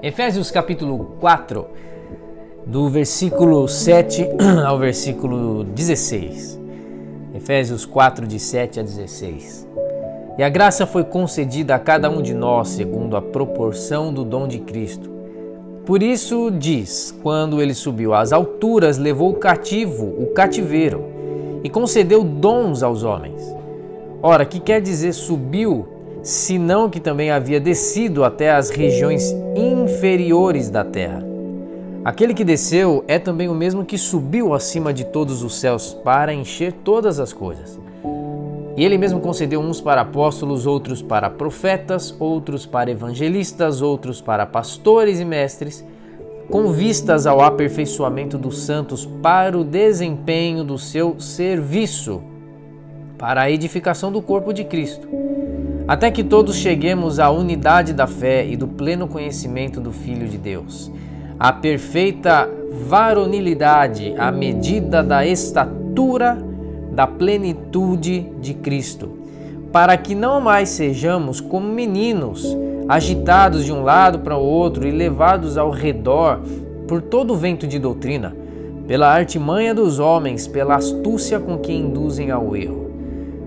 Efésios capítulo 4, do versículo 7 ao versículo 16. Efésios 4, de 7 a 16. E a graça foi concedida a cada um de nós segundo a proporção do dom de Cristo. Por isso diz, quando ele subiu às alturas, levou cativo o cativeiro e concedeu dons aos homens. Ora, que quer dizer subiu, senão que também havia descido até as regiões inferiores da terra. Aquele que desceu é também o mesmo que subiu acima de todos os céus para encher todas as coisas. E ele mesmo concedeu uns para apóstolos, outros para profetas, outros para evangelistas, outros para pastores e mestres, com vistas ao aperfeiçoamento dos santos para o desempenho do seu serviço, para a edificação do corpo de Cristo, até que todos cheguemos à unidade da fé e do pleno conhecimento do Filho de Deus, à perfeita varonilidade, à medida da estatura da plenitude de Cristo, para que não mais sejamos como meninos, agitados de um lado para o outro e levados ao redor por todo o vento de doutrina, pela artimanha dos homens, pela astúcia com que induzem ao erro.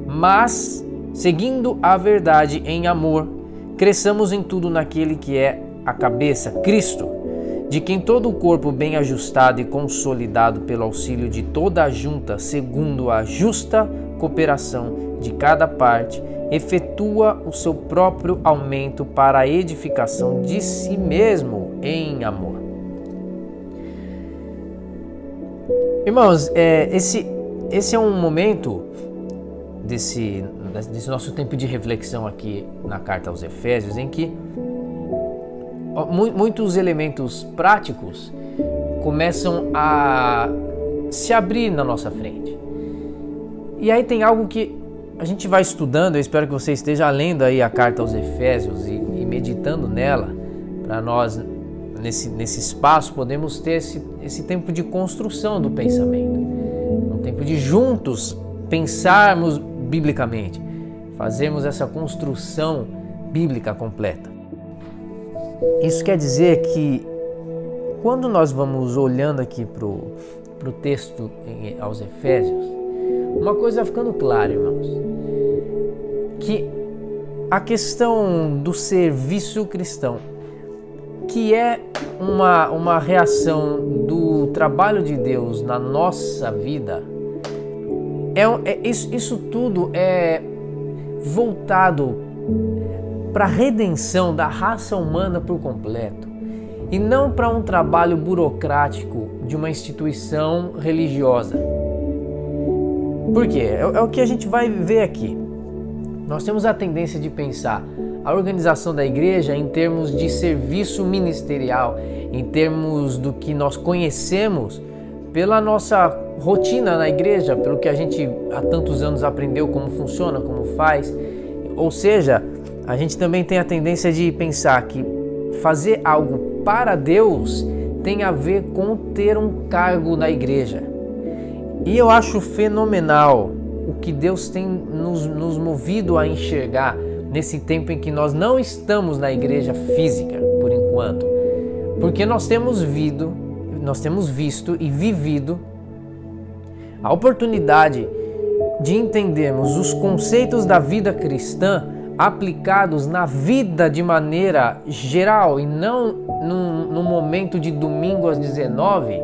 Mas, seguindo a verdade em amor, cresçamos em tudo naquele que é a cabeça, Cristo, de quem todo o corpo bem ajustado e consolidado pelo auxílio de toda a junta, segundo a justa cooperação de cada parte, efetua o seu próprio aumento para a edificação de si mesmo em amor. Irmãos, esse é um momento desse nosso tempo de reflexão aqui na carta aos Efésios, em que muitos elementos práticos começam a se abrir na nossa frente. E aí tem algo que a gente vai estudando, eu espero que você esteja lendo aí a carta aos Efésios e meditando nela, para nós, nesse espaço, podemos ter esse tempo de construção do pensamento, um tempo de juntos pensarmos biblicamente, fazermos essa construção bíblica completa. Isso quer dizer que quando nós vamos olhando aqui para o texto aos Efésios, uma coisa vai ficando clara, irmãos, que a questão do serviço cristão, que é uma reação do trabalho de Deus na nossa vida, isso tudo é voltado para a redenção da raça humana por completo, e não para um trabalho burocrático de uma instituição religiosa. Por quê? É o que a gente vai ver aqui. Nós temos a tendência de pensar a organização da igreja em termos de serviço ministerial, em termos do que nós conhecemos pela nossa rotina na igreja, pelo que a gente há tantos anos aprendeu como funciona, como faz. Ou seja, a gente também tem a tendência de pensar que fazer algo para Deus tem a ver com ter um cargo na igreja. E eu acho fenomenal o que Deus tem nos movido a enxergar nesse tempo em que nós não estamos na igreja física, por enquanto. Porque nós temos visto e vivido a oportunidade de entendermos os conceitos da vida cristã aplicados na vida de maneira geral e não no momento de domingo às 19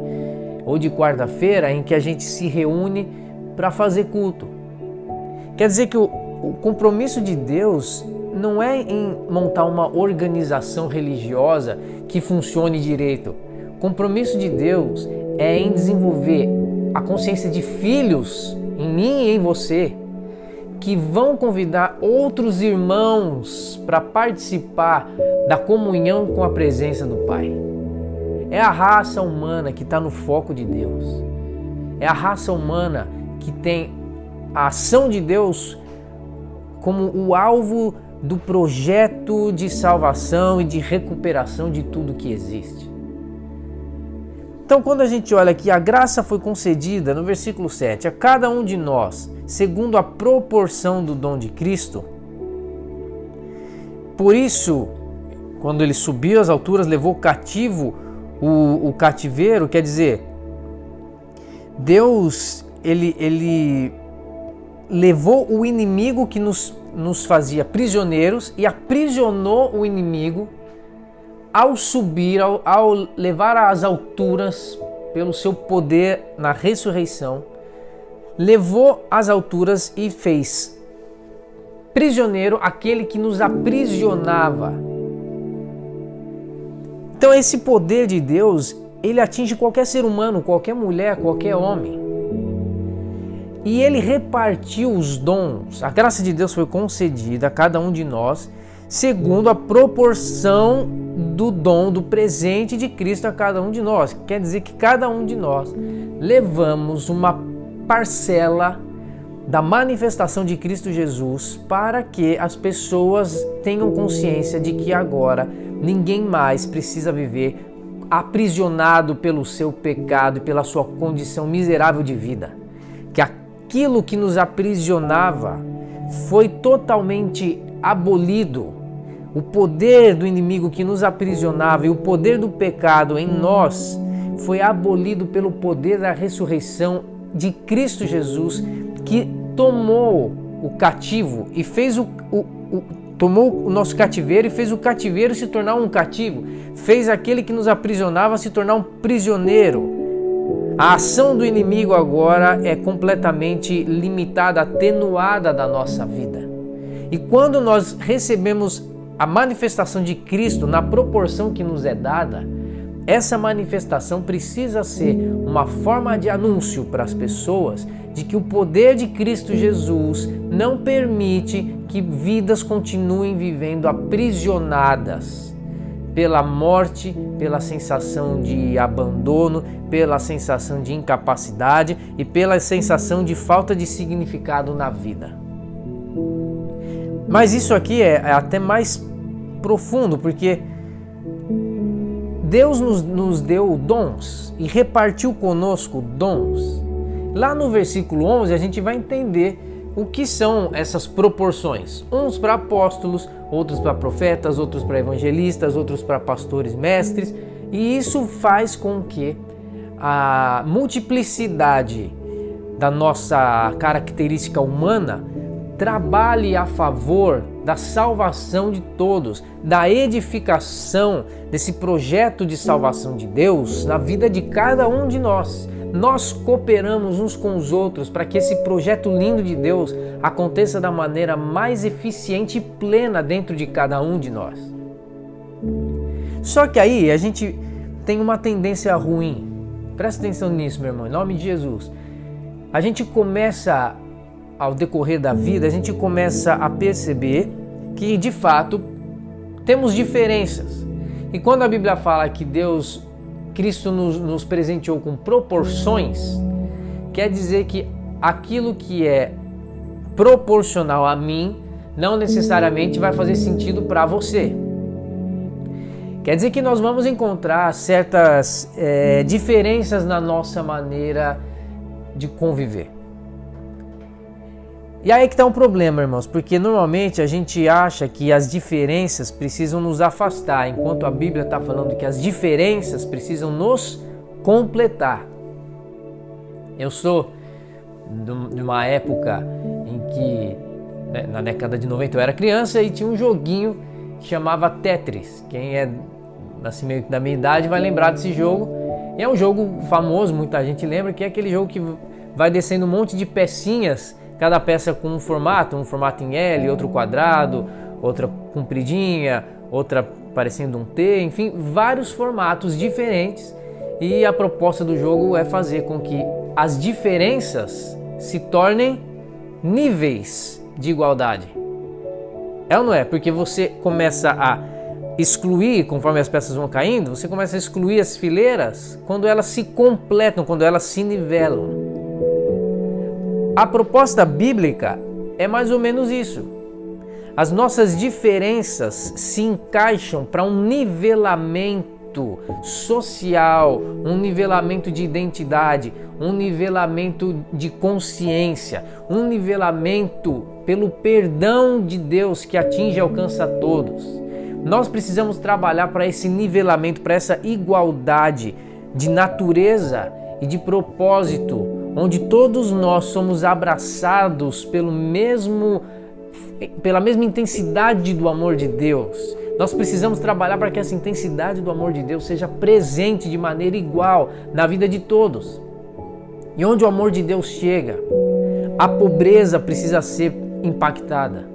ou de quarta-feira em que a gente se reúne para fazer culto. Quer dizer que o compromisso de Deus não é em montar uma organização religiosa que funcione direito. O compromisso de Deus é em desenvolver a consciência de filhos em mim e em você, que vão convidar outros irmãos para participar da comunhão com a presença do Pai. É a raça humana que está no foco de Deus. É a raça humana que tem a ação de Deus como o alvo do projeto de salvação e de recuperação de tudo que existe. Então, quando a gente olha aqui, a graça foi concedida, no versículo 7, a cada um de nós, segundo a proporção do dom de Cristo. Por isso, quando ele subiu às alturas, levou cativo o cativeiro, quer dizer, Deus, ele levou o inimigo que nos fazia prisioneiros e aprisionou o inimigo ao subir, ao levar às alturas pelo seu poder na ressurreição, levou às alturas e fez prisioneiro aquele que nos aprisionava. Então esse poder de Deus, ele atinge qualquer ser humano, qualquer mulher, qualquer homem. E ele repartiu os dons. A graça de Deus foi concedida a cada um de nós segundo a proporção do dom, do presente de Cristo a cada um de nós. Quer dizer que cada um de nós levamos uma parcela da manifestação de Cristo Jesus para que as pessoas tenham consciência de que agora ninguém mais precisa viver aprisionado pelo seu pecado e pela sua condição miserável de vida. Que aquilo que nos aprisionava foi totalmente abolido. O poder do inimigo que nos aprisionava e o poder do pecado em nós foi abolido pelo poder da ressurreição de Cristo Jesus, que tomou o cativo e fez tomou o nosso cativeiro e fez o cativeiro se tornar um cativo, fez aquele que nos aprisionava se tornar um prisioneiro. A ação do inimigo agora é completamente limitada, atenuada da nossa vida. E quando nós recebemos a manifestação de Cristo na proporção que nos é dada, essa manifestação precisa ser uma forma de anúncio para as pessoas de que o poder de Cristo Jesus não permite que vidas continuem vivendo aprisionadas pela morte, pela sensação de abandono, pela sensação de incapacidade e pela sensação de falta de significado na vida. Mas isso aqui é até mais profundo, porque Deus nos deu dons e repartiu conosco dons. Lá no versículo 11 a gente vai entender o que são essas proporções. Uns para apóstolos, outros para profetas, outros para evangelistas, outros para pastores, mestres. E isso faz com que a multiplicidade da nossa característica humana trabalhe a favor da salvação de todos, da edificação desse projeto de salvação de Deus na vida de cada um de nós. Nós cooperamos uns com os outros para que esse projeto lindo de Deus aconteça da maneira mais eficiente e plena dentro de cada um de nós. Só que aí a gente tem uma tendência ruim. Presta atenção nisso, meu irmão, em nome de Jesus. A gente começa, ao decorrer da vida, a gente começa a perceber que, de fato, temos diferenças. E quando a Bíblia fala que Cristo nos presenteou com proporções, quer dizer que aquilo que é proporcional a mim não necessariamente vai fazer sentido para você. Quer dizer que nós vamos encontrar certas diferenças na nossa maneira de conviver. E aí que está um problema, irmãos, porque normalmente a gente acha que as diferenças precisam nos afastar, enquanto a Bíblia está falando que as diferenças precisam nos completar. Eu sou de uma época em que, na década de 90, eu era criança e tinha um joguinho que chamava Tetris. Quem é assim, meio que da minha idade vai lembrar desse jogo. E é um jogo famoso, muita gente lembra, que é aquele jogo que vai descendo um monte de pecinhas, cada peça com um formato em L, outro quadrado, outra compridinha, outra parecendo um T, enfim, vários formatos diferentes. E a proposta do jogo é fazer com que as diferenças se tornem níveis de igualdade. É ou não é? Porque você começa a excluir, conforme as peças vão caindo, você começa a excluir as fileiras quando elas se completam, quando elas se nivelam. A proposta bíblica é mais ou menos isso. As nossas diferenças se encaixam para um nivelamento social, um nivelamento de identidade, um nivelamento de consciência, um nivelamento pelo perdão de Deus que atinge e alcança todos. Nós precisamos trabalhar para esse nivelamento, para essa igualdade de natureza e de propósito, onde todos nós somos abraçados pela mesma intensidade do amor de Deus. Nós precisamos trabalhar para que essa intensidade do amor de Deus seja presente de maneira igual na vida de todos. E onde o amor de Deus chega, a pobreza precisa ser impactada.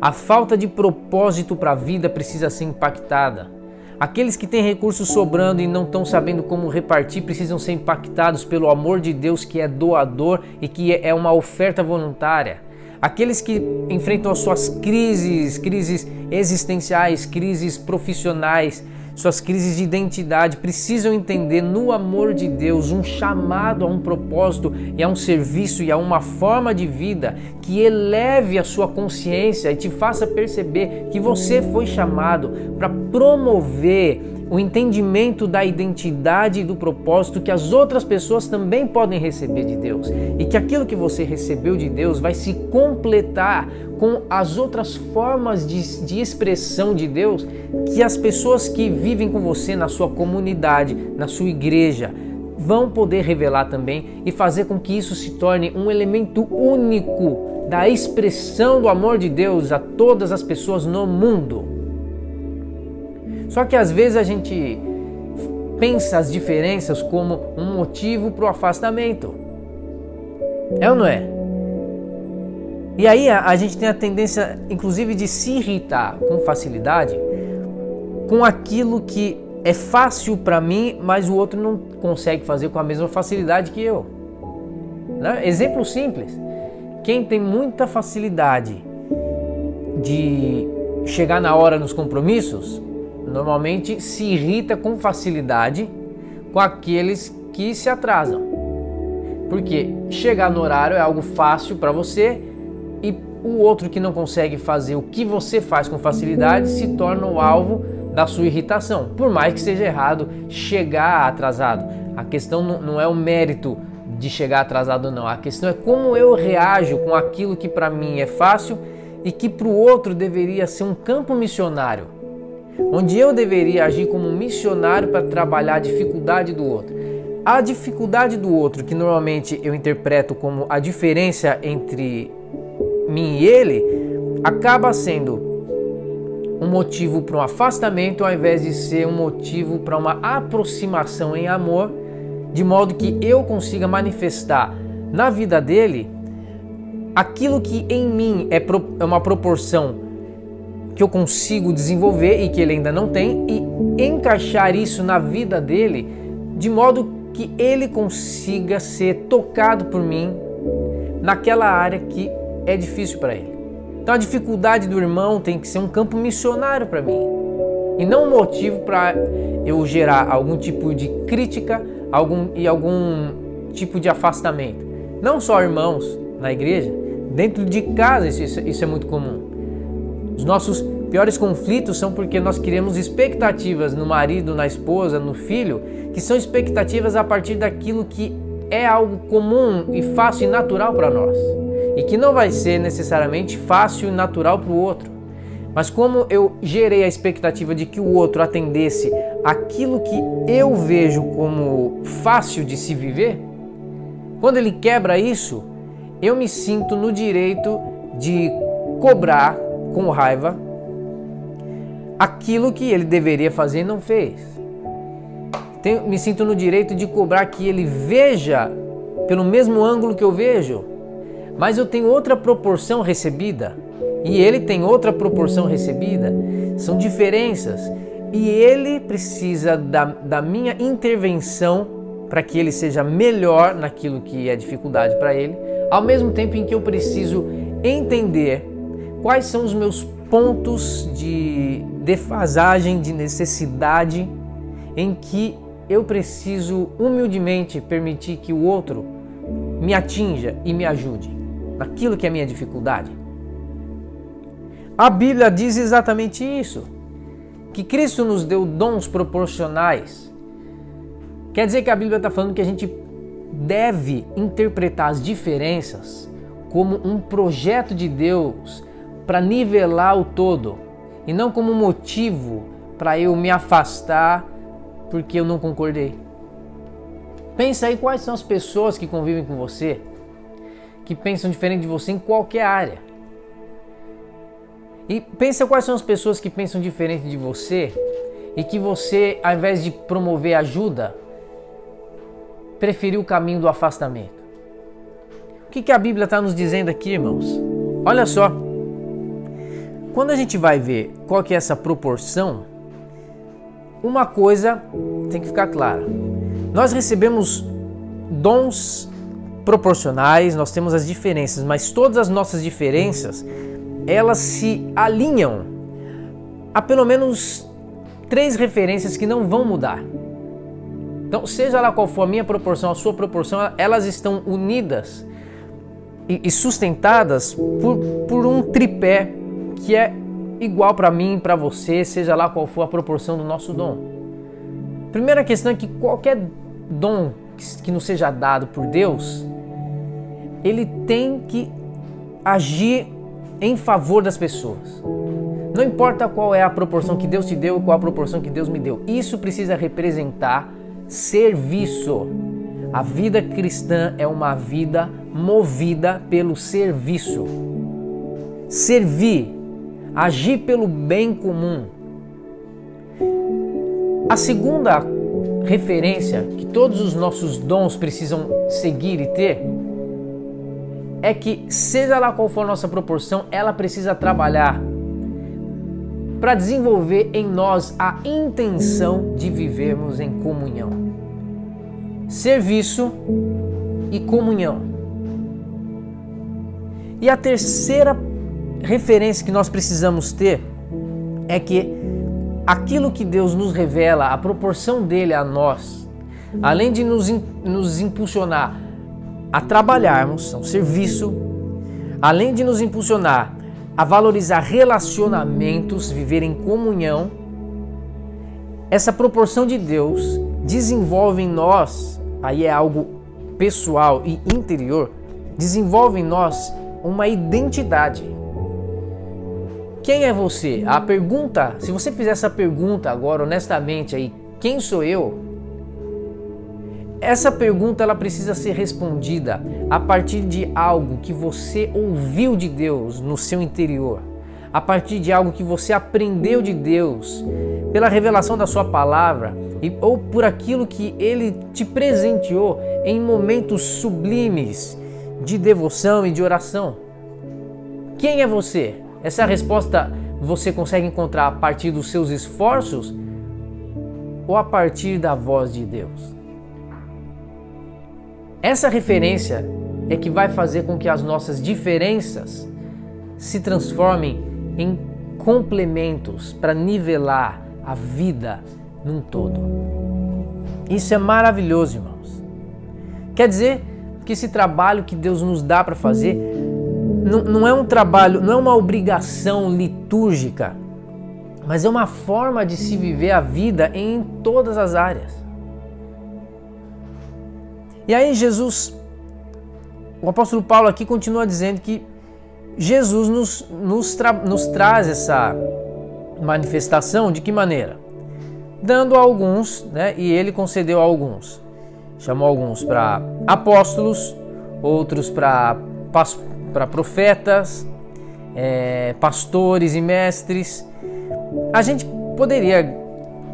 A falta de propósito para a vida precisa ser impactada. Aqueles que têm recursos sobrando e não estão sabendo como repartir precisam ser impactados pelo amor de Deus, que é doador e que é uma oferta voluntária. Aqueles que enfrentam as suas crises existenciais, crises profissionais, suas crises de identidade, precisam entender no amor de Deus um chamado a um propósito e a um serviço e a uma forma de vida que eleve a sua consciência e te faça perceber que você foi chamado para promover o entendimento da identidade e do propósito que as outras pessoas também podem receber de Deus, e que aquilo que você recebeu de Deus vai se completar com as outras formas de expressão de Deus que as pessoas que vivem com você na sua comunidade, na sua igreja, vão poder revelar também e fazer com que isso se torne um elemento único da expressão do amor de Deus a todas as pessoas no mundo. Só que às vezes a gente pensa as diferenças como um motivo para o afastamento. É ou não é? E aí a gente tem a tendência, inclusive, de se irritar com facilidade com aquilo que é fácil para mim, mas o outro não consegue fazer com a mesma facilidade que eu. Né? Exemplo simples. Quem tem muita facilidade de chegar na hora nos compromissos, normalmente se irrita com facilidade com aqueles que se atrasam. Porque chegar no horário é algo fácil para você e o outro que não consegue fazer o que você faz com facilidade se torna o alvo da sua irritação. Por mais que seja errado chegar atrasado. A questão não é o mérito de chegar atrasado, não. A questão é como eu reajo com aquilo que para mim é fácil e que para o outro deveria ser um campo missionário, onde eu deveria agir como um missionário para trabalhar a dificuldade do outro. A dificuldade do outro, que normalmente eu interpreto como a diferença entre mim e ele, acaba sendo um motivo para um afastamento ao invés de ser um motivo para uma aproximação em amor, de modo que eu consiga manifestar na vida dele aquilo que em mim é uma proporção que eu consigo desenvolver e que ele ainda não tem, e encaixar isso na vida dele de modo que ele consiga ser tocado por mim naquela área que é difícil para ele. Então a dificuldade do irmão tem que ser um campo missionário para mim e não um motivo para eu gerar algum tipo de crítica algum tipo de afastamento. Não só irmãos na igreja, dentro de casa isso é muito comum. Os nossos piores conflitos são porque nós criamos expectativas no marido, na esposa, no filho, que são expectativas a partir daquilo que é algo comum e fácil e natural para nós, e que não vai ser necessariamente fácil e natural para o outro. Mas como eu gerei a expectativa de que o outro atendesse aquilo que eu vejo como fácil de se viver, quando ele quebra isso, eu me sinto no direito de cobrar com raiva aquilo que ele deveria fazer e não fez. Me sinto no direito de cobrar que ele veja pelo mesmo ângulo que eu vejo, mas eu tenho outra proporção recebida e ele tem outra proporção recebida. São diferenças e ele precisa da minha intervenção para que ele seja melhor naquilo que é dificuldade para ele, ao mesmo tempo em que eu preciso entender quais são os meus pontos de defasagem, de necessidade, em que eu preciso humildemente permitir que o outro me atinja e me ajude naquilo que é a minha dificuldade. A Bíblia diz exatamente isso, que Cristo nos deu dons proporcionais. Quer dizer que a Bíblia está falando que a gente deve interpretar as diferenças como um projeto de Deus para nivelar o todo e não como motivo para eu me afastar porque eu não concordei. Pensa aí quais são as pessoas que convivem com você, que pensam diferente de você em qualquer área. E pensa quais são as pessoas que pensam diferente de você e que você, ao invés de promover ajuda, preferiu o caminho do afastamento. O que a Bíblia está nos dizendo aqui, irmãos? Olha só, quando a gente vai ver qual que é essa proporção, uma coisa tem que ficar clara. Nós recebemos dons proporcionais, nós temos as diferenças, mas todas as nossas diferenças, elas se alinham a pelo menos 3 referências que não vão mudar. Então, seja lá qual for a minha proporção, a sua proporção, elas estão unidas e sustentadas por um tripé que é igual para mim e para você, seja lá qual for a proporção do nosso dom. Primeira questão é que qualquer dom que nos seja dado por Deus, ele tem que agir em favor das pessoas. Não importa qual é a proporção que Deus te deu e qual a proporção que Deus me deu. Isso precisa representar serviço. A vida cristã é uma vida movida pelo serviço. Servir, agir pelo bem comum. A segunda referência que todos os nossos dons precisam seguir e ter é que, seja lá qual for a nossa proporção, ela precisa trabalhar para desenvolver em nós a intenção de vivermos em comunhão. Serviço e comunhão. E a terceira referência que nós precisamos ter é que aquilo que Deus nos revela, a proporção dele a nós, além de nos impulsionar a trabalharmos, ao serviço, além de nos impulsionar a valorizar relacionamentos, viver em comunhão, essa proporção de Deus desenvolve em nós, aí é algo pessoal e interior, desenvolve em nós uma identidade. Quem é você? A pergunta, se você fizer essa pergunta agora honestamente aí, quem sou eu? Essa pergunta ela precisa ser respondida a partir de algo que você ouviu de Deus no seu interior, a partir de algo que você aprendeu de Deus pela revelação da sua palavra ou por aquilo que Ele te presenteou em momentos sublimes de devoção e de oração. Quem é você? Essa resposta você consegue encontrar a partir dos seus esforços ou a partir da voz de Deus? Essa referência é que vai fazer com que as nossas diferenças se transformem em complementos para nivelar a vida num todo. Isso é maravilhoso, irmãos. Quer dizer que esse trabalho que Deus nos dá para fazer não é um trabalho, não é uma obrigação litúrgica, mas é uma forma de se viver a vida em todas as áreas. E aí o apóstolo Paulo aqui continua dizendo que Jesus nos traz essa manifestação de que maneira? Dando a alguns, né, e ele concedeu a alguns. Chamou alguns para apóstolos, outros para profetas, pastores e mestres. A gente poderia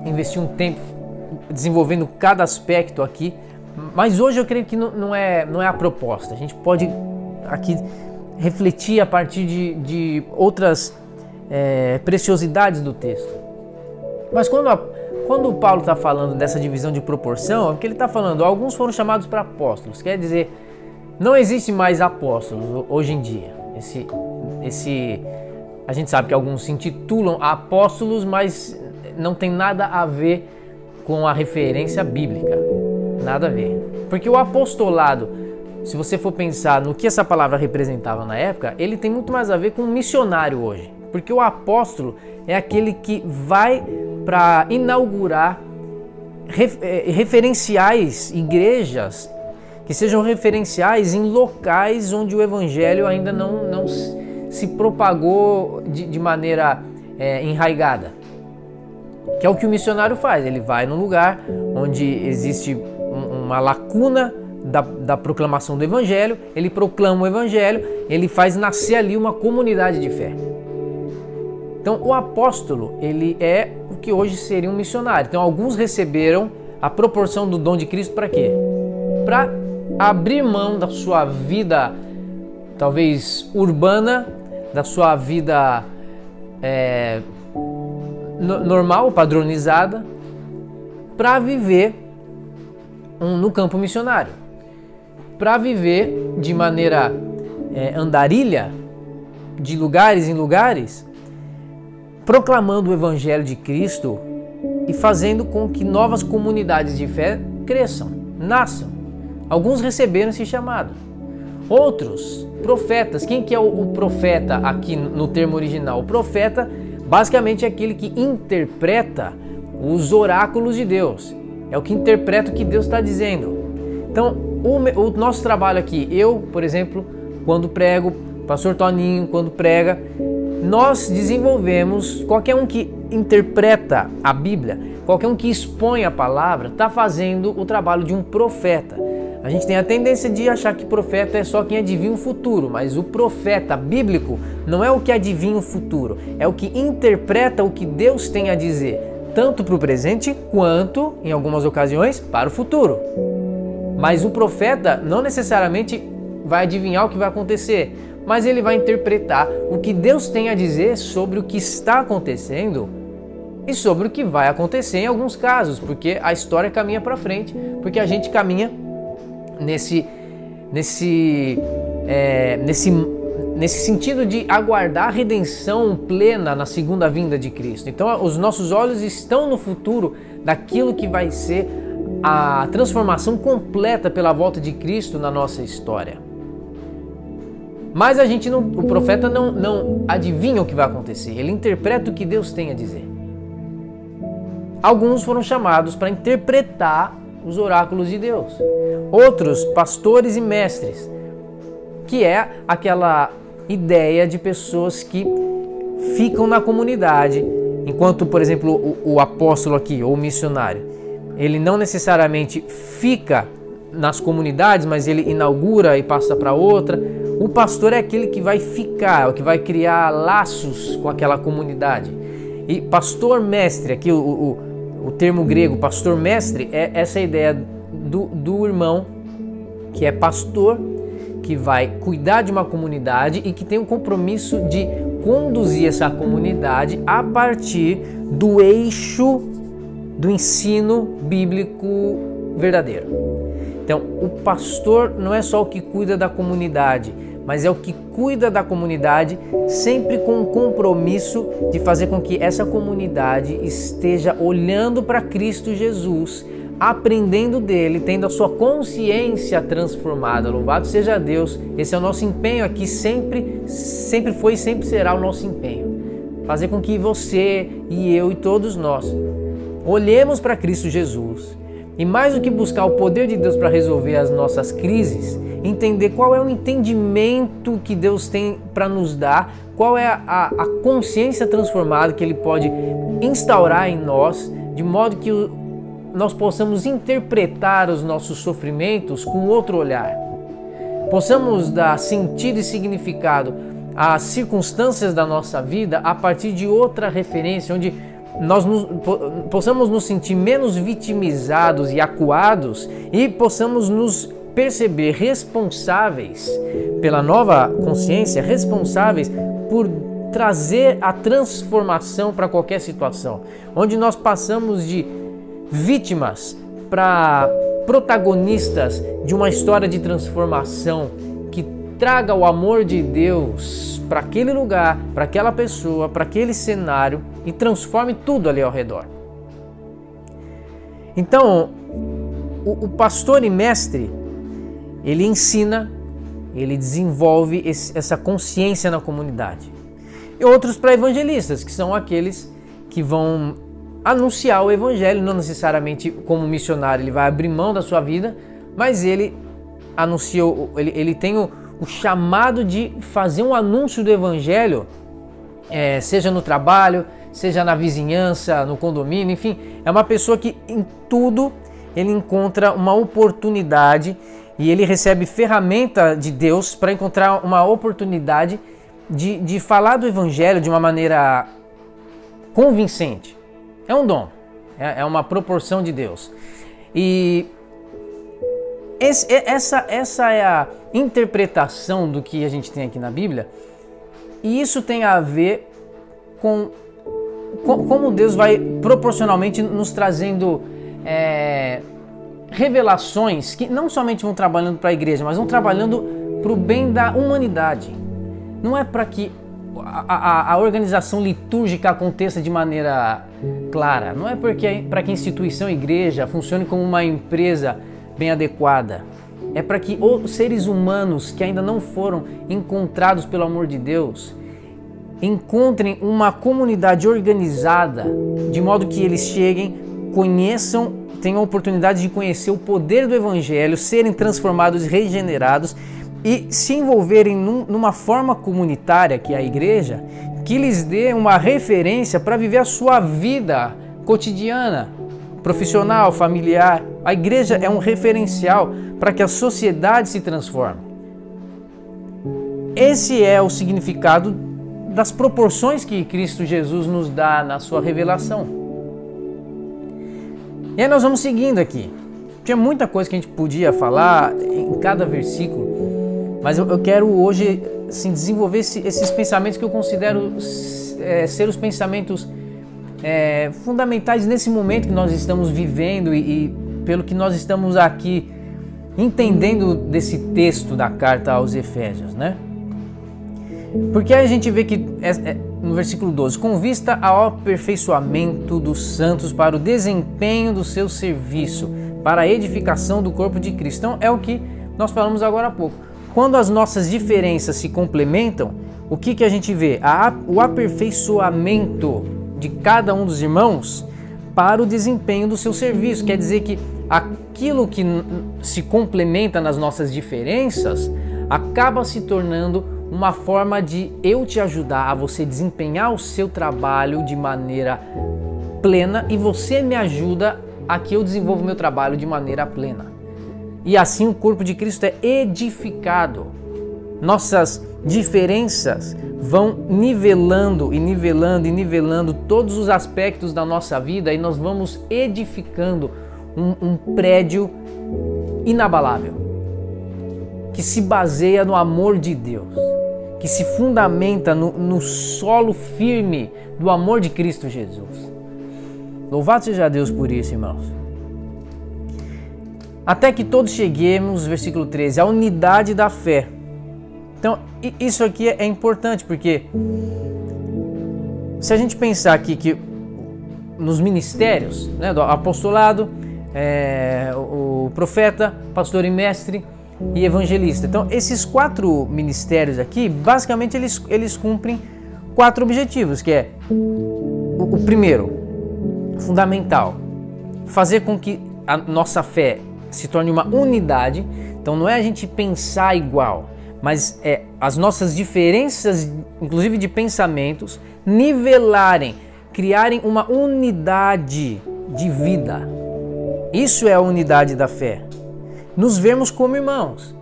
investir um tempo desenvolvendo cada aspecto aqui, mas hoje eu creio que não é a proposta. A gente pode aqui refletir a partir de outras preciosidades do texto. Mas quando o Paulo está falando dessa divisão de proporção, é porque ele está falando, alguns foram chamados para apóstolos. Quer dizer, não existe mais apóstolos hoje em dia. A gente sabe que alguns se intitulam apóstolos, mas não tem nada a ver com a referência bíblica. Nada a ver. Porque o apostolado, se você for pensar no que essa palavra representava na época, ele tem muito mais a ver com um missionário hoje. Porque o apóstolo é aquele que vai para inaugurar referenciais, igrejas que sejam referenciais em locais onde o evangelho ainda não se propagou de maneira enraigada, que é o que o missionário faz. Ele vai num lugar onde existe uma lacuna da proclamação do Evangelho, ele proclama o Evangelho, ele faz nascer ali uma comunidade de fé. Então o apóstolo, ele é o que hoje seria um missionário. Então alguns receberam a proporção do dom de Cristo para quê? Para abrir mão da sua vida, talvez urbana, da sua vida normal, padronizada, para viver no campo missionário, para viver de maneira andarilha, de lugares em lugares, proclamando o Evangelho de Cristo e fazendo com que novas comunidades de fé cresçam, nasçam. Alguns receberam esse chamado. Outros, profetas. Quem que é o profeta aqui no termo original? O profeta basicamente é aquele que interpreta os oráculos de Deus. É o que interpreta o que Deus está dizendo. Então, o nosso trabalho aqui, eu, por exemplo, quando prego, pastor Toninho, quando prega, nós desenvolvemos, qualquer um que interpreta a Bíblia, qualquer um que expõe a palavra, está fazendo o trabalho de um profeta. A gente tem a tendência de achar que profeta é só quem adivinha o futuro, mas o profeta bíblico não é o que adivinha o futuro, é o que interpreta o que Deus tem a dizer, tanto para o presente quanto, em algumas ocasiões, para o futuro. Mas o profeta não necessariamente vai adivinhar o que vai acontecer, mas ele vai interpretar o que Deus tem a dizer sobre o que está acontecendo e sobre o que vai acontecer em alguns casos, porque a história caminha para frente, porque a gente caminha nesse sentido de aguardar a redenção plena na segunda vinda de Cristo. Então os nossos olhos estão no futuro daquilo que vai ser a transformação completa pela volta de Cristo na nossa história. Mas o profeta não adivinha o que vai acontecer, ele interpreta o que Deus tem a dizer. Alguns foram chamados para interpretar os oráculos de Deus. Outros, pastores e mestres, que é aquela ideia de pessoas que ficam na comunidade, enquanto, por exemplo, o apóstolo aqui, ou o missionário, ele não necessariamente fica nas comunidades, mas ele inaugura e passa para outra. O pastor é aquele que vai ficar, que vai criar laços com aquela comunidade. E pastor mestre, aqui o termo grego pastor mestre é essa ideia do irmão que é pastor, que vai cuidar de uma comunidade e que tem o compromisso de conduzir essa comunidade a partir do eixo do ensino bíblico verdadeiro. Então, o pastor não é só o que cuida da comunidade, mas é o que cuida da comunidade sempre com o compromisso de fazer com que essa comunidade esteja olhando para Cristo Jesus, aprendendo dele, tendo a sua consciência transformada. Louvado seja Deus! Esse é o nosso empenho aqui, sempre foi e sempre será o nosso empenho. Fazer com que você e eu e todos nós olhemos para Cristo Jesus e, mais do que buscar o poder de Deus para resolver as nossas crises, entender qual é o entendimento que Deus tem para nos dar, qual é a consciência transformada que Ele pode instaurar em nós, de modo que nós possamos interpretar os nossos sofrimentos com outro olhar. Possamos dar sentido e significado às circunstâncias da nossa vida a partir de outra referência, onde nós possamos nos sentir menos vitimizados e acuados e possamos nos perceber responsáveis pela nova consciência, responsáveis por trazer a transformação para qualquer situação, onde nós passamos de vítimas para protagonistas de uma história de transformação que traga o amor de Deus para aquele lugar, para aquela pessoa, para aquele cenário e transforme tudo ali ao redor. Então, o pastor e mestre, ele ensina, ele desenvolve essa consciência na comunidade. E outros para evangelistas, que são aqueles que vão anunciar o evangelho, não necessariamente como missionário, ele vai abrir mão da sua vida, mas ele anunciou, ele tem o chamado de fazer um anúncio do evangelho seja no trabalho, seja na vizinhança, no condomínio, enfim, é uma pessoa que em tudo ele encontra uma oportunidade e ele recebe ferramenta de Deus para encontrar uma oportunidade de falar do Evangelho de uma maneira convincente. É um dom, é uma proporção de Deus. E essa é a interpretação do que a gente tem aqui na Bíblia, e isso tem a ver com como Deus vai proporcionalmente nos trazendo revelações que não somente vão trabalhando para a igreja, mas vão trabalhando para o bem da humanidade. Não é para que a organização litúrgica aconteça de maneira clara, não é para que a instituição igreja funcione como uma empresa bem adequada. É para que os seres humanos que ainda não foram encontrados pelo amor de Deus encontrem uma comunidade organizada, de modo que eles cheguem, conheçam, tenham a oportunidade de conhecer o poder do Evangelho, serem transformados e regenerados e se envolverem numa forma comunitária, que é a igreja, que lhes dê uma referência para viver a sua vida cotidiana, profissional, familiar. A igreja é um referencial para que a sociedade se transforme. Esse é o significado das proporções que Cristo Jesus nos dá na sua revelação. E aí nós vamos seguindo aqui. Tinha muita coisa que a gente podia falar em cada versículo, mas eu quero hoje assim, desenvolver esses pensamentos que eu considero ser os pensamentos fundamentais nesse momento que nós estamos vivendo e pelo que nós estamos aqui entendendo desse texto da carta aos Efésios, né? Porque aí a gente vê que no versículo 12, com vista ao aperfeiçoamento dos santos para o desempenho do seu serviço, para a edificação do corpo de Cristo. Então é o que nós falamos agora há pouco. Quando as nossas diferenças se complementam, o que a gente vê? O aperfeiçoamento de cada um dos irmãos para o desempenho do seu serviço. Quer dizer que aquilo que se complementa nas nossas diferenças acaba se tornando uma forma de eu te ajudar a você desempenhar o seu trabalho de maneira plena e você me ajuda a que eu desenvolva o meu trabalho de maneira plena. E assim o corpo de Cristo é edificado. Nossas diferenças vão nivelando e nivelando e nivelando todos os aspectos da nossa vida e nós vamos edificando um prédio inabalável, que se baseia no amor de Deus, que se fundamenta no solo firme do amor de Cristo Jesus. Louvado seja Deus por isso, irmãos. Até que todos cheguemos, versículo 13, à unidade da fé. Então, isso aqui é importante, porque se a gente pensar aqui que nos ministérios, né, do apostolado, o profeta, pastor e mestre e evangelista. Então, esses 4 ministérios aqui, basicamente eles cumprem 4 objetivos, que é o primeiro, fundamental, fazer com que a nossa fé se torne uma unidade. Então, não é a gente pensar igual, mas é as nossas diferenças, inclusive de pensamentos, nivelarem, criarem uma unidade de vida. Isso é a unidade da fé. Nos vermos como irmãos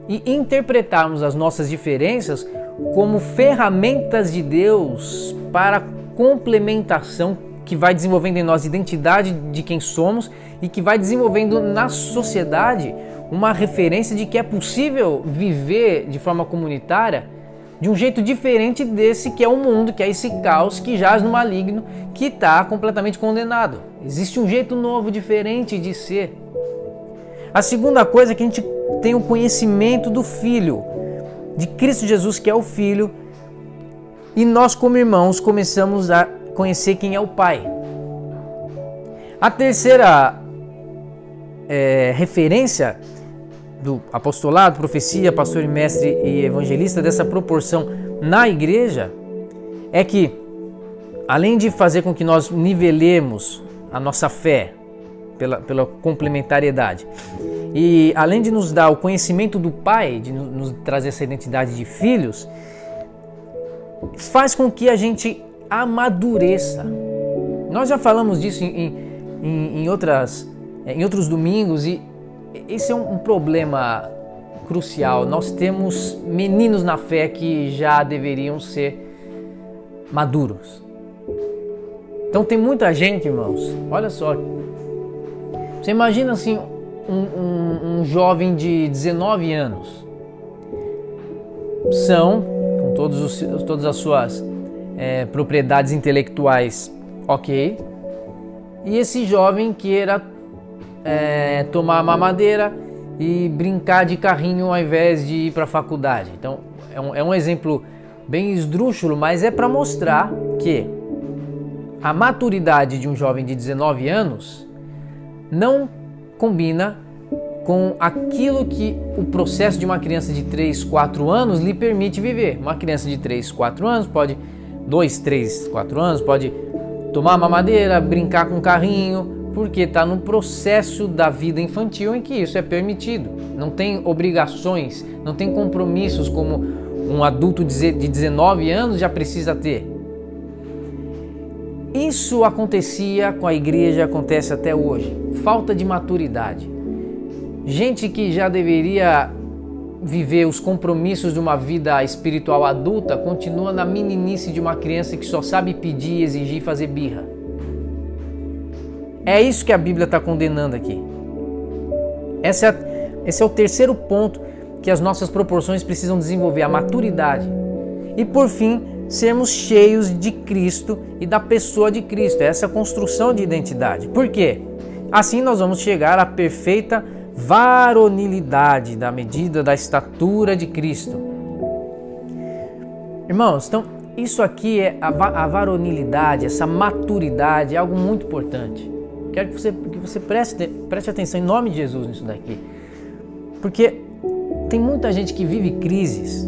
e interpretarmos as nossas diferenças como ferramentas de Deus para complementação que vai desenvolvendo em nós identidade de quem somos e que vai desenvolvendo na sociedade uma referência de que é possível viver de forma comunitária de um jeito diferente desse que é o mundo, que é esse caos que jaz no maligno, que está completamente condenado. Existe um jeito novo, diferente de ser. A segunda coisa é que a gente tem o conhecimento do Filho, de Cristo Jesus, que é o Filho, e nós como irmãos começamos a conhecer quem é o Pai. A terceira referência do apostolado, profecia, pastor e mestre e evangelista, dessa proporção na igreja, é que além de fazer com que nós nivelemos a nossa fé pela complementariedade e além de nos dar o conhecimento do Pai, de nos trazer essa identidade de filhos, faz com que a gente amadureça. Nós já falamos disso em outros domingos, e esse é um problema crucial. Nós temos meninos na fé que já deveriam ser maduros. Então tem muita gente, irmãos, olha só, você imagina assim um jovem de 19 anos, com todas as suas propriedades intelectuais, ok, e esse jovem queira tomar mamadeira e brincar de carrinho ao invés de ir para a faculdade. Então é um exemplo bem esdrúxulo, mas é para mostrar que a maturidade de um jovem de 19 anos não combina com aquilo que o processo de uma criança de 3, 4 anos lhe permite viver. Uma criança de 3, 4 anos pode, 2, 3, 4 anos, pode tomar mamadeira, brincar com carrinho, porque está no processo da vida infantil em que isso é permitido. Não tem obrigações, não tem compromissos como um adulto de 19 anos já precisa ter. Isso acontecia com a igreja, acontece até hoje. Falta de maturidade. Gente que já deveria viver os compromissos de uma vida espiritual adulta continua na meninice de uma criança que só sabe pedir, exigir e fazer birra. É isso que a Bíblia está condenando aqui. Esse é o terceiro ponto que as nossas proporções precisam desenvolver, a maturidade. E por fim, sermos cheios de Cristo e da pessoa de Cristo, essa construção de identidade. Por quê? Assim nós vamos chegar à perfeita varonilidade, da medida da estatura de Cristo. Irmãos, então isso aqui é a varonilidade, essa maturidade, é algo muito importante. Quero que você preste atenção em nome de Jesus nisso daqui. Porque tem muita gente que vive crises.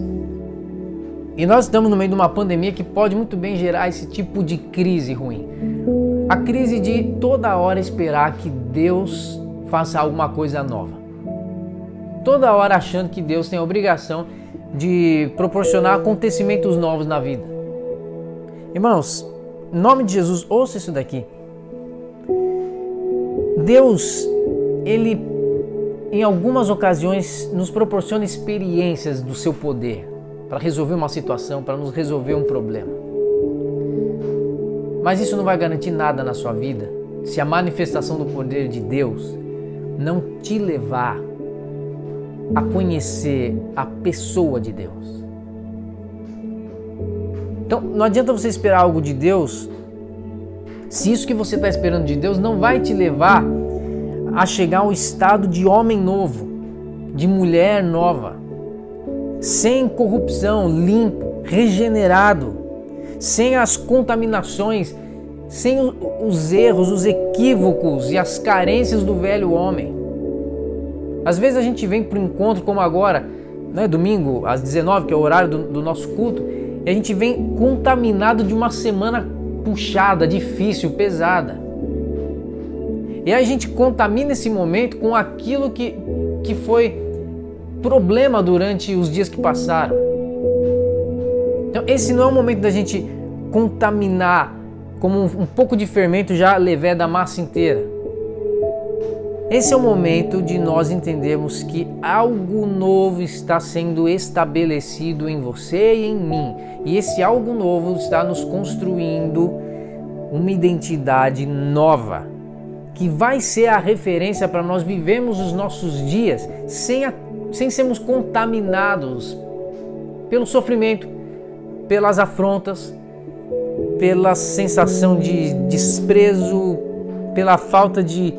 E nós estamos no meio de uma pandemia que pode muito bem gerar esse tipo de crise ruim. A crise de toda hora esperar que Deus faça alguma coisa nova. Toda hora achando que Deus tem a obrigação de proporcionar acontecimentos novos na vida. Irmãos, em nome de Jesus, ouça isso daqui. Deus, Ele em algumas ocasiões nos proporciona experiências do seu poder para resolver uma situação, para nos resolver um problema. Mas isso não vai garantir nada na sua vida se a manifestação do poder de Deus não te levar a conhecer a pessoa de Deus. Então, não adianta você esperar algo de Deus se isso que você está esperando de Deus não vai te levar a chegar ao estado de homem novo, de mulher nova, sem corrupção, limpo, regenerado, sem as contaminações, sem os erros, os equívocos e as carências do velho homem. Às vezes a gente vem para um encontro como agora, né, domingo às 19, que é o horário do nosso culto, e a gente vem contaminado de uma semana puxada, difícil, pesada. E aí a gente contamina esse momento com aquilo que foi problema durante os dias que passaram. Então esse não é o momento da gente contaminar como um pouco de fermento já levé da massa inteira. Esse é o momento de nós entendermos que algo novo está sendo estabelecido em você e em mim. E esse algo novo está nos construindo uma identidade nova, que vai ser a referência para nós vivermos os nossos dias sem sermos contaminados pelo sofrimento, pelas afrontas, pela sensação de desprezo, pela falta de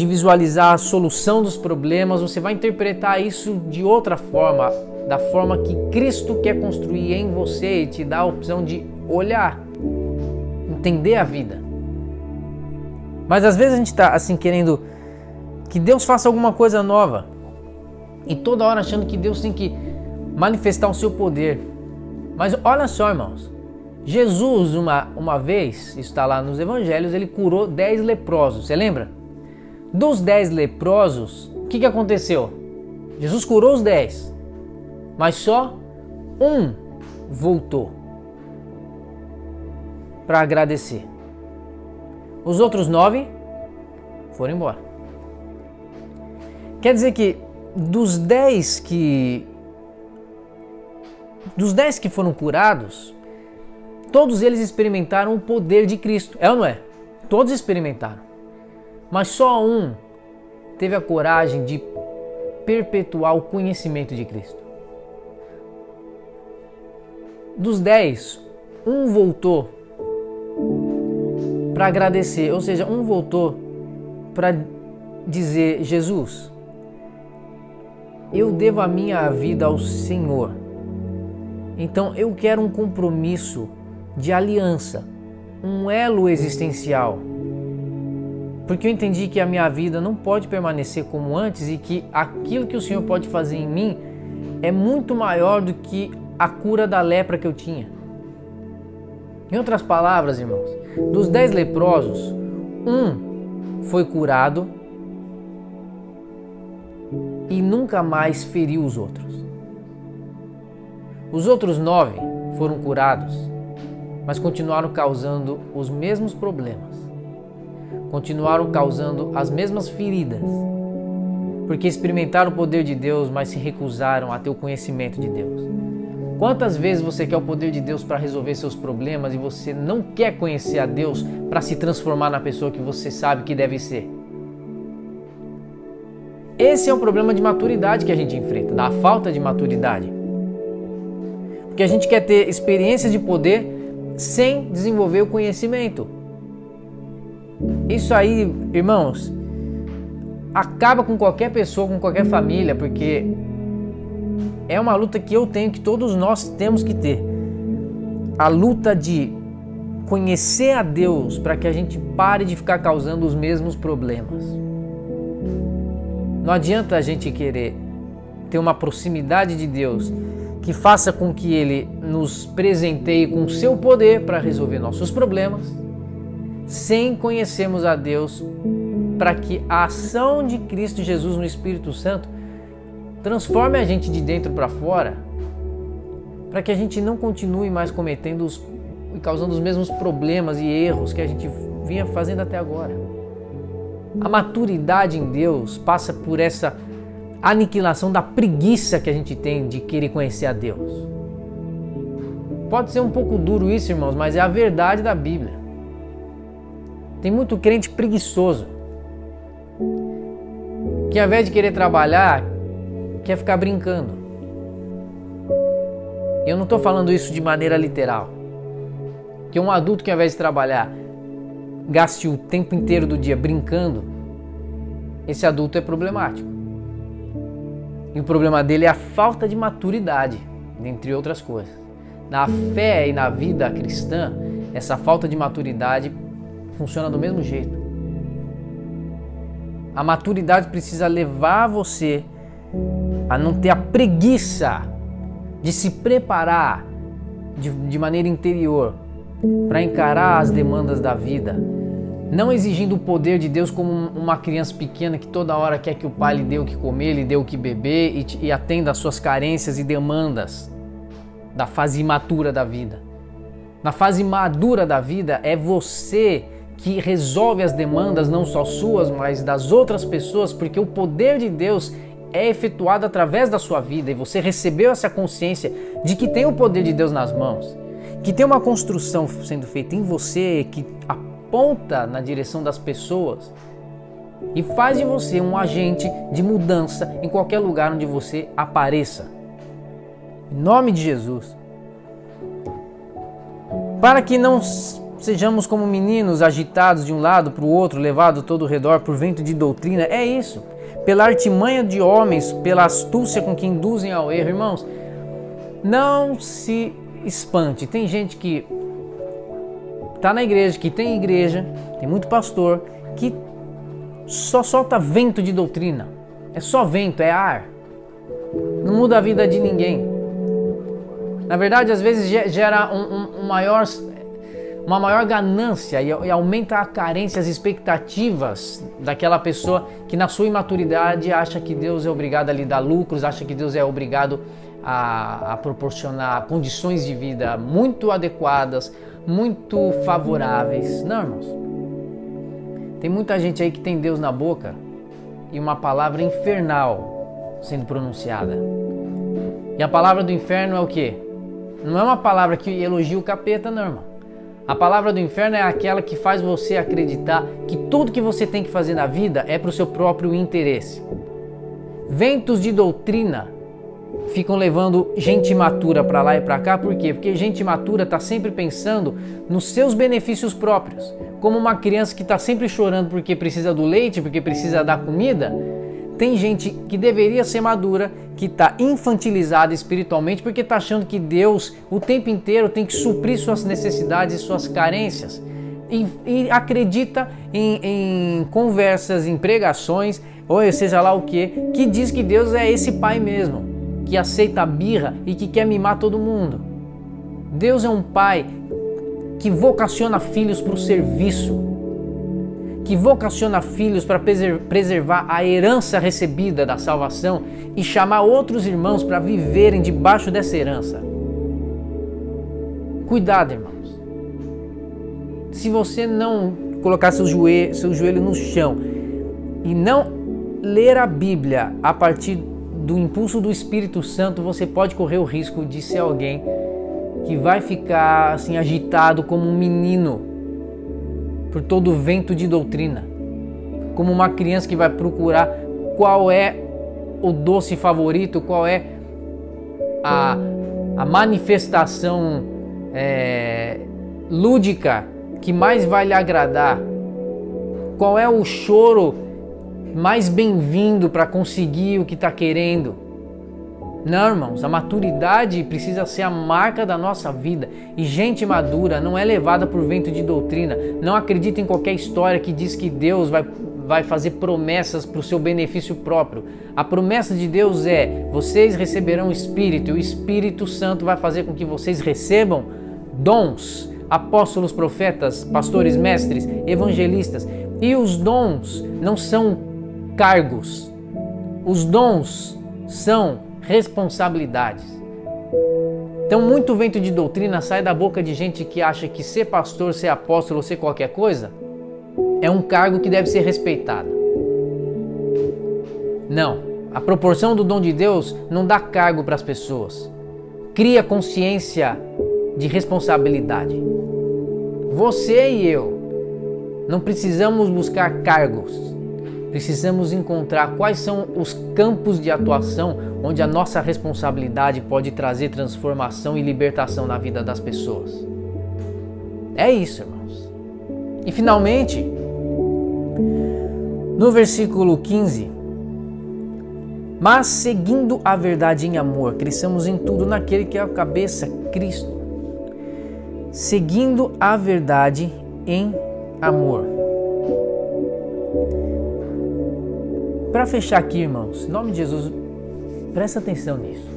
visualizar a solução dos problemas. Você vai interpretar isso de outra forma, da forma que Cristo quer construir em você e te dá a opção de olhar, entender a vida. Mas às vezes a gente está assim querendo que Deus faça alguma coisa nova e toda hora achando que Deus tem que manifestar o seu poder. Mas olha só, irmãos, Jesus uma vez, isso está lá nos evangelhos, ele curou 10 leprosos, você lembra? Dos 10 leprosos, o que aconteceu? Jesus curou os 10, mas só um voltou para agradecer. Os outros 9 foram embora. Quer dizer que dos 10 que foram curados, todos eles experimentaram o poder de Cristo. É ou não é? Todos experimentaram. Mas só um teve a coragem de perpetuar o conhecimento de Cristo. Dos 10, um voltou para agradecer, ou seja, um voltou para dizer: Jesus, eu devo a minha vida ao Senhor, então eu quero um compromisso de aliança, um elo existencial, porque eu entendi que a minha vida não pode permanecer como antes e que aquilo que o Senhor pode fazer em mim é muito maior do que a cura da lepra que eu tinha. Em outras palavras, irmãos, dos 10 leprosos, um foi curado e nunca mais feriu os outros. Os outros 9 foram curados, mas continuaram causando os mesmos problemas. Continuaram causando as mesmas feridas, porque experimentaram o poder de Deus, mas se recusaram a ter o conhecimento de Deus. Quantas vezes você quer o poder de Deus para resolver seus problemas e você não quer conhecer a Deus para se transformar na pessoa que você sabe que deve ser? Esse é um problema de maturidade que a gente enfrenta, da falta de maturidade. Porque a gente quer ter experiências de poder sem desenvolver o conhecimento. Isso aí, irmãos, acaba com qualquer pessoa, com qualquer família, porque é uma luta que eu tenho, que todos nós temos que ter. A luta de conhecer a Deus para que a gente pare de ficar causando os mesmos problemas. Não adianta a gente querer ter uma proximidade de Deus que faça com que Ele nos presenteie com o seu poder para resolver nossos problemas, sem conhecermos a Deus para que a ação de Cristo Jesus no Espírito Santo transforme a gente de dentro para fora, para que a gente não continue mais cometendo e causando os mesmos problemas e erros que a gente vinha fazendo até agora. A maturidade em Deus passa por essa aniquilação da preguiça que a gente tem de querer conhecer a Deus. Pode ser um pouco duro isso, irmãos, mas é a verdade da Bíblia. Tem muito crente preguiçoso que, ao invés de querer trabalhar, quer ficar brincando. Eu não estou falando isso de maneira literal. Que um adulto que, ao invés de trabalhar, gaste o tempo inteiro do dia brincando, esse adulto é problemático. E o problema dele é a falta de maturidade, dentre outras coisas. Na fé e na vida cristã, essa falta de maturidade funciona do mesmo jeito. A maturidade precisa levar você a não ter a preguiça de se preparar de maneira interior para encarar as demandas da vida, não exigindo o poder de Deus como uma criança pequena que toda hora quer que o pai lhe dê o que comer, lhe dê o que beber e atenda às suas carências e demandas da fase imatura da vida. Na fase madura da vida é você que resolve as demandas não só suas, mas das outras pessoas, porque o poder de Deus é efetuado através da sua vida e você recebeu essa consciência de que tem o poder de Deus nas mãos, que tem uma construção sendo feita em você que aponta na direção das pessoas e faz de você um agente de mudança em qualquer lugar onde você apareça. Em nome de Jesus. Para que não sejamos como meninos agitados de um lado para o outro, levados todo ao redor por vento de doutrina, é isso. Pela artimanha de homens, pela astúcia com que induzem ao erro. Irmãos, não se espante. Tem gente que está na igreja, que tem igreja, tem muito pastor, que só solta vento de doutrina. É só vento, é ar. Não muda a vida de ninguém. Na verdade, às vezes gera uma maior ganância e aumenta a carência, as expectativas daquela pessoa que na sua imaturidade acha que Deus é obrigado a lhe dar lucros, acha que Deus é obrigado a proporcionar condições de vida muito adequadas, muito favoráveis. Não, irmãos. Tem muita gente aí que tem Deus na boca e uma palavra infernal sendo pronunciada. E a palavra do inferno é o quê? Não é uma palavra que elogia o capeta, não, irmão. A palavra do inferno é aquela que faz você acreditar que tudo que você tem que fazer na vida é para o seu próprio interesse. Ventos de doutrina ficam levando gente imatura para lá e para cá, por quê? Porque gente imatura está sempre pensando nos seus benefícios próprios. Como uma criança que está sempre chorando porque precisa do leite, porque precisa da comida, tem gente que deveria ser madura, que está infantilizada espiritualmente porque está achando que Deus o tempo inteiro tem que suprir suas necessidades e suas carências. E acredita em conversas, em pregações, ou seja lá o que diz que Deus é esse pai mesmo, que aceita a birra e que quer mimar todo mundo. Deus é um pai que vocaciona filhos para o serviço, que vocaciona filhos para preservar a herança recebida da salvação e chamar outros irmãos para viverem debaixo dessa herança. Cuidado, irmãos. Se você não colocar seu joelho no chão e não ler a Bíblia a partir do impulso do Espírito Santo, você pode correr o risco de ser alguém que vai ficar assim agitado como um menino por todo o vento de doutrina, como uma criança que vai procurar qual é o doce favorito, qual é a manifestação lúdica que mais vai lhe agradar, qual é o choro mais bem-vindo para conseguir o que está querendo. Não, irmãos, a maturidade precisa ser a marca da nossa vida. E gente madura não é levada por vento de doutrina. Não acredita em qualquer história que diz que Deus vai fazer promessas para o seu benefício próprio. A promessa de Deus é: vocês receberão o Espírito, e o Espírito Santo vai fazer com que vocês recebam dons, apóstolos, profetas, pastores, mestres, evangelistas. E os dons não são cargos. Os dons são responsabilidades. Então, muito vento de doutrina sai da boca de gente que acha que ser pastor, ser apóstolo, ser qualquer coisa é um cargo que deve ser respeitado. Não, a proporção do dom de Deus não dá cargo para as pessoas. Cria consciência de responsabilidade. Você e eu não precisamos buscar cargos. Precisamos encontrar quais são os campos de atuação onde a nossa responsabilidade pode trazer transformação e libertação na vida das pessoas. É isso, irmãos. E finalmente, no versículo 15, mas seguindo a verdade em amor, cresçamos em tudo naquele que é a cabeça, Cristo. Seguindo a verdade em amor. Para fechar aqui, irmãos, em nome de Jesus, presta atenção nisso.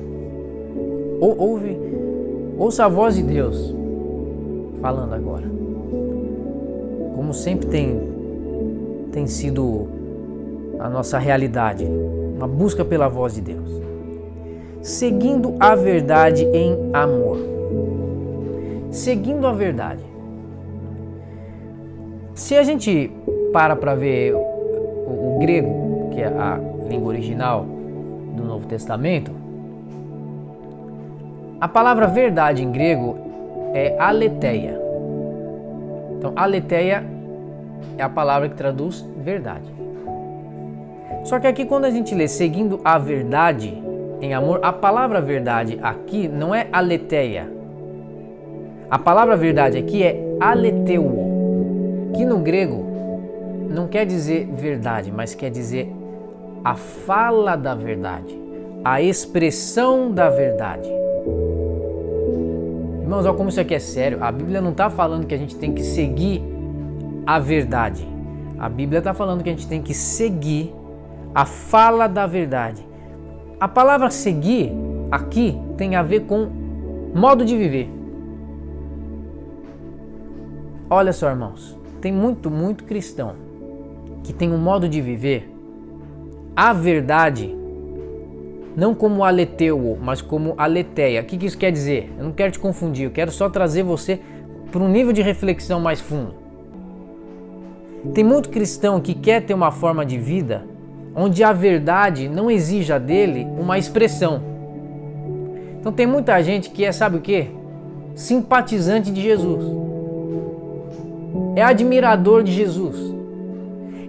Ouça a voz de Deus falando agora. Como sempre tem sido a nossa realidade, uma busca pela voz de Deus. Seguindo a verdade em amor. Seguindo a verdade. Se a gente para ver o grego, que é a língua original do Novo Testamento, a palavra verdade em grego é aletheia. Então, aletheia é a palavra que traduz verdade. Só que aqui, quando a gente lê seguindo a verdade em amor, a palavra verdade aqui não é aletheia. A palavra verdade aqui é aleteuo, que no grego não quer dizer verdade, mas quer dizer a fala da verdade, a expressão da verdade. Irmãos, olha como isso aqui é sério. A Bíblia não está falando que a gente tem que seguir a verdade. A Bíblia está falando que a gente tem que seguir a fala da verdade. A palavra seguir aqui tem a ver com modo de viver. Olha só, irmãos, tem muito cristão que tem um modo de viver a verdade não como aleteu, mas como aletheia. O que isso quer dizer? Eu não quero te confundir, eu quero só trazer você para um nível de reflexão mais fundo. Tem muito cristão que quer ter uma forma de vida onde a verdade não exija dele uma expressão. Então tem muita gente que é, sabe o quê? Simpatizante de Jesus. É admirador de Jesus.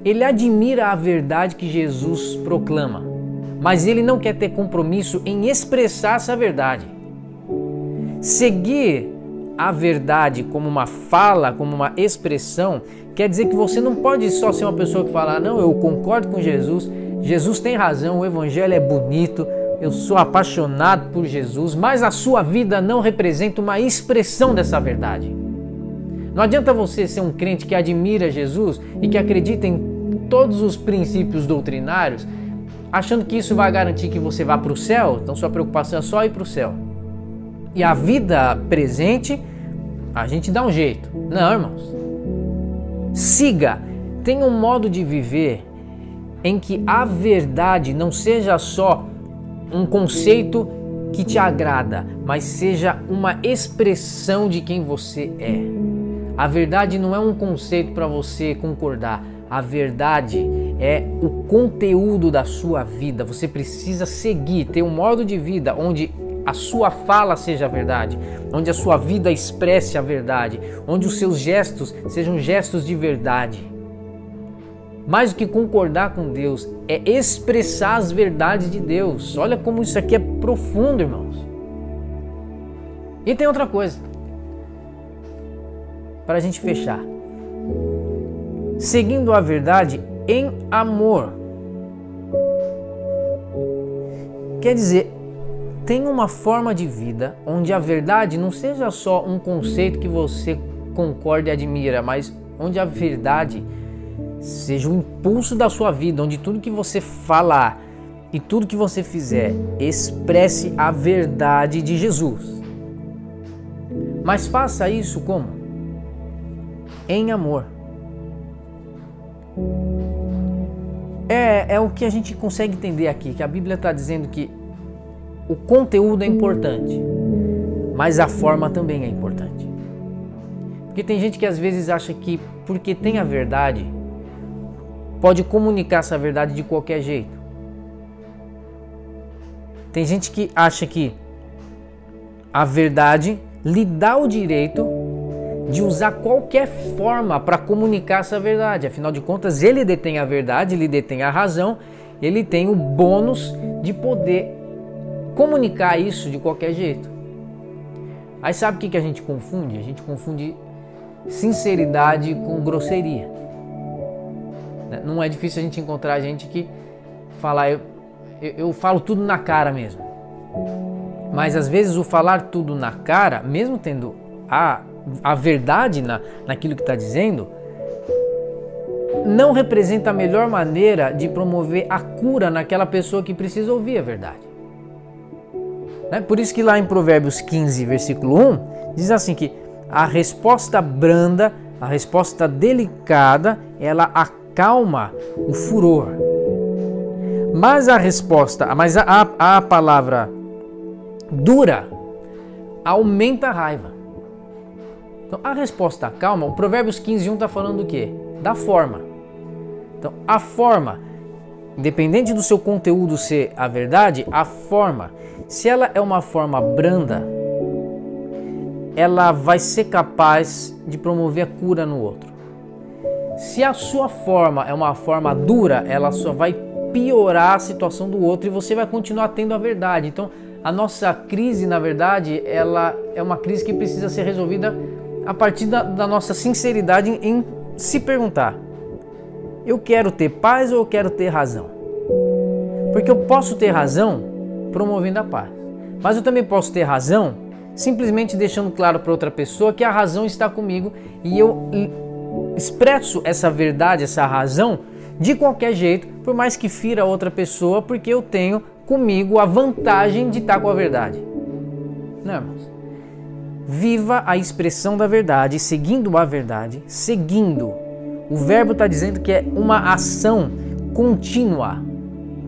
Ele admira a verdade que Jesus proclama, mas ele não quer ter compromisso em expressar essa verdade. Seguir a verdade como uma fala, como uma expressão, quer dizer que você não pode só ser uma pessoa que fala, não, eu concordo com Jesus, Jesus tem razão, o evangelho é bonito, eu sou apaixonado por Jesus, mas a sua vida não representa uma expressão dessa verdade. Não adianta você ser um crente que admira Jesus e que acredita em todos os princípios doutrinários, achando que isso vai garantir que você vá para o céu, então sua preocupação é só ir para o céu. E a vida presente, a gente dá um jeito. Não, irmãos. Siga, tenha um modo de viver em que a verdade não seja só um conceito que te agrada, mas seja uma expressão de quem você é. A verdade não é um conceito para você concordar. A verdade é o conteúdo da sua vida. Você precisa seguir, ter um modo de vida onde a sua fala seja a verdade, onde a sua vida expresse a verdade, onde os seus gestos sejam gestos de verdade. Mais do que concordar com Deus, é expressar as verdades de Deus. Olha como isso aqui é profundo, irmãos. E tem outra coisa, para a gente fechar. Seguindo a verdade em amor. Quer dizer, tem uma forma de vida onde a verdade não seja só um conceito que você concorda e admira, mas onde a verdade seja o impulso da sua vida, onde tudo que você falar e tudo que você fizer expresse a verdade de Jesus. Mas faça isso como? Em amor. É o que a gente consegue entender aqui, que a Bíblia está dizendo que o conteúdo é importante, mas a forma também é importante. Porque tem gente que às vezes acha que porque tem a verdade, pode comunicar essa verdade de qualquer jeito. Tem gente que acha que a verdade lhe dá o direito de usar qualquer forma para comunicar essa verdade. Afinal de contas, ele detém a verdade, ele detém a razão, ele tem o bônus de poder comunicar isso de qualquer jeito. Aí sabe o que a gente confunde? A gente confunde sinceridade com grosseria. Não é difícil a gente encontrar gente que fala, eu falo tudo na cara mesmo. Mas às vezes o falar tudo na cara, mesmo tendo a verdade naquilo que está dizendo, não representa a melhor maneira de promover a cura naquela pessoa que precisa ouvir a verdade. Por isso que lá em Provérbios 15, versículo 1, diz assim que a resposta branda, a resposta delicada, ela acalma o furor. Mas a palavra dura aumenta a raiva. Então a resposta calma, o Provérbios 15:1 está falando do quê? Da forma. Então a forma, independente do seu conteúdo ser a verdade, a forma, se ela é uma forma branda, ela vai ser capaz de promover a cura no outro. Se a sua forma é uma forma dura, ela só vai piorar a situação do outro e você vai continuar tendo a verdade. Então a nossa crise, na verdade, ela é uma crise que precisa ser resolvida a partir da nossa sinceridade em se perguntar: eu quero ter paz ou eu quero ter razão? Porque eu posso ter razão promovendo a paz, mas eu também posso ter razão simplesmente deixando claro para outra pessoa que a razão está comigo e eu expresso essa verdade, essa razão de qualquer jeito, por mais que fira outra pessoa, porque eu tenho comigo a vantagem de estar com a verdade. Não, irmãos. Viva a expressão da verdade, seguindo a verdade, seguindo. O verbo está dizendo que é uma ação contínua,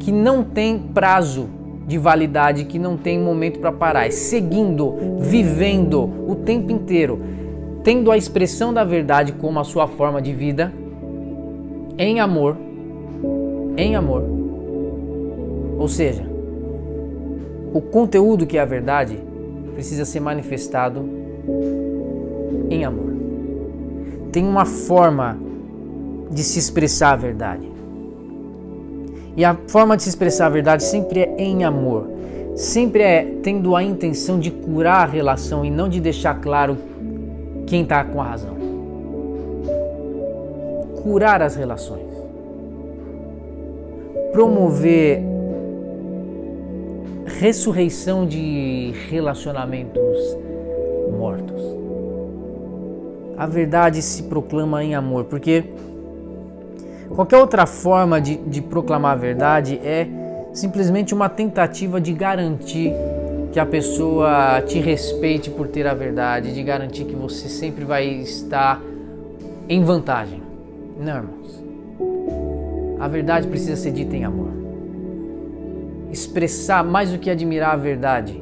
que não tem prazo, de validade que não tem momento para parar, é seguindo, vivendo o tempo inteiro, tendo a expressão da verdade como a sua forma de vida, em amor, ou seja, o conteúdo que é a verdade precisa ser manifestado em amor. Tem uma forma de se expressar a verdade. E a forma de se expressar a verdade sempre é em amor. Sempre é tendo a intenção de curar a relação e não de deixar claro quem está com a razão. Curar as relações. Promover ressurreição de relacionamentos mortos. A verdade se proclama em amor, porque qualquer outra forma de proclamar a verdade é simplesmente uma tentativa de garantir que a pessoa te respeite por ter a verdade, de garantir que você sempre vai estar em vantagem. Não, irmãos. A verdade precisa ser dita em amor. Expressar mais do que admirar a verdade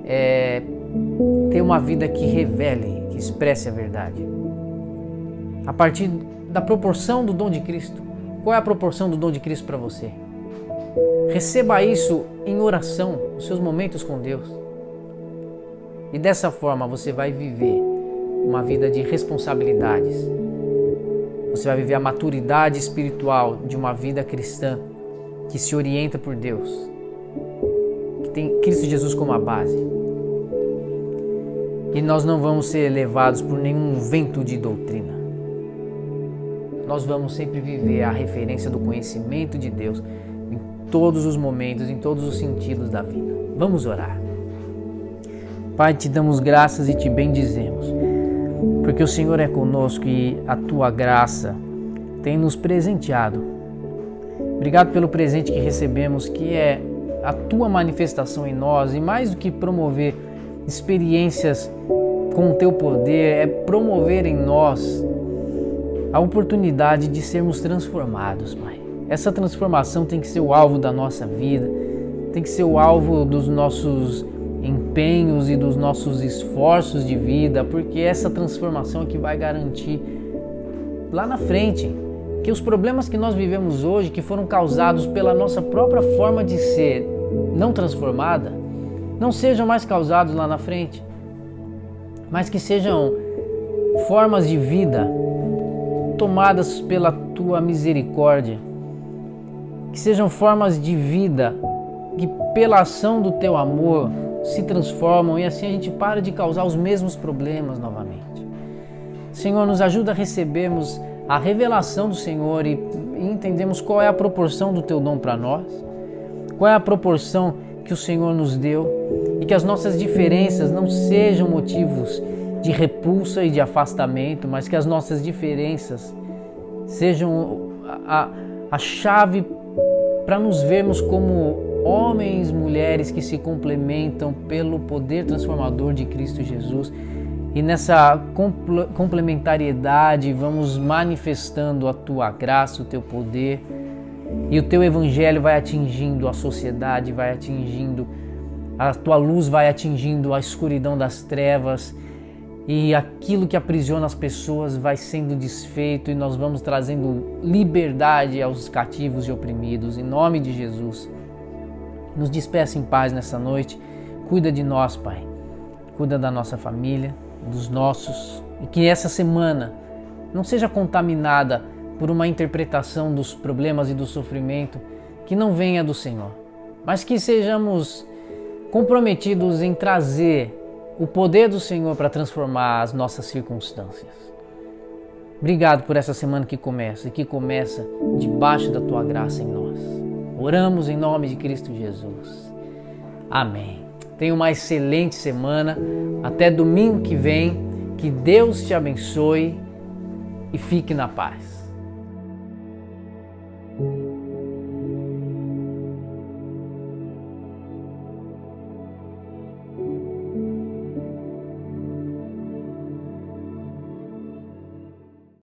é ter uma vida que revele, que expresse a verdade. A partir da proporção do dom de Cristo. Qual é a proporção do dom de Cristo para você? Receba isso em oração, nos seus momentos com Deus. E dessa forma você vai viver uma vida de responsabilidades. Você vai viver a maturidade espiritual de uma vida cristã que se orienta por Deus, que tem Cristo Jesus como a base. E nós não vamos ser levados por nenhum vento de doutrina. Nós vamos sempre viver a referência do conhecimento de Deus em todos os momentos, em todos os sentidos da vida. Vamos orar. Pai, te damos graças e te bendizemos, porque o Senhor é conosco e a tua graça tem nos presenteado. Obrigado pelo presente que recebemos, que é a tua manifestação em nós, e mais do que promover experiências com o teu poder, é promover em nós a oportunidade de sermos transformados, Pai. Essa transformação tem que ser o alvo da nossa vida, tem que ser o alvo dos nossos empenhos e dos nossos esforços de vida, porque essa transformação é que vai garantir lá na frente que os problemas que nós vivemos hoje, que foram causados pela nossa própria forma de ser não transformada, não sejam mais causados lá na frente, mas que sejam formas de vida tomadas pela tua misericórdia, que sejam formas de vida que pela ação do teu amor se transformam e assim a gente para de causar os mesmos problemas novamente. Senhor, nos ajuda a recebermos a revelação do Senhor e entendemos qual é a proporção do teu dom para nós, qual é a proporção que o Senhor nos deu, e que as nossas diferenças não sejam motivos de repulsa e de afastamento, mas que as nossas diferenças sejam a chave para nos vermos como homens, mulheres que se complementam pelo poder transformador de Cristo Jesus. E nessa complementariedade vamos manifestando a tua graça, o teu poder, e o teu evangelho vai atingindo a sociedade, vai atingindo, a tua luz vai atingindo a escuridão das trevas, e aquilo que aprisiona as pessoas vai sendo desfeito, e nós vamos trazendo liberdade aos cativos e oprimidos. Em nome de Jesus, nos despeça em paz nessa noite. Cuida de nós, Pai. Cuida da nossa família, dos nossos, e que essa semana não seja contaminada por uma interpretação dos problemas e do sofrimento que não venha do Senhor, mas que sejamos comprometidos em trazer o poder do Senhor para transformar as nossas circunstâncias. Obrigado por essa semana que começa, e que começa debaixo da tua graça em nós. Oramos em nome de Cristo Jesus. Amém. Tenha uma excelente semana. Até domingo que vem. Que Deus te abençoe e fique na paz.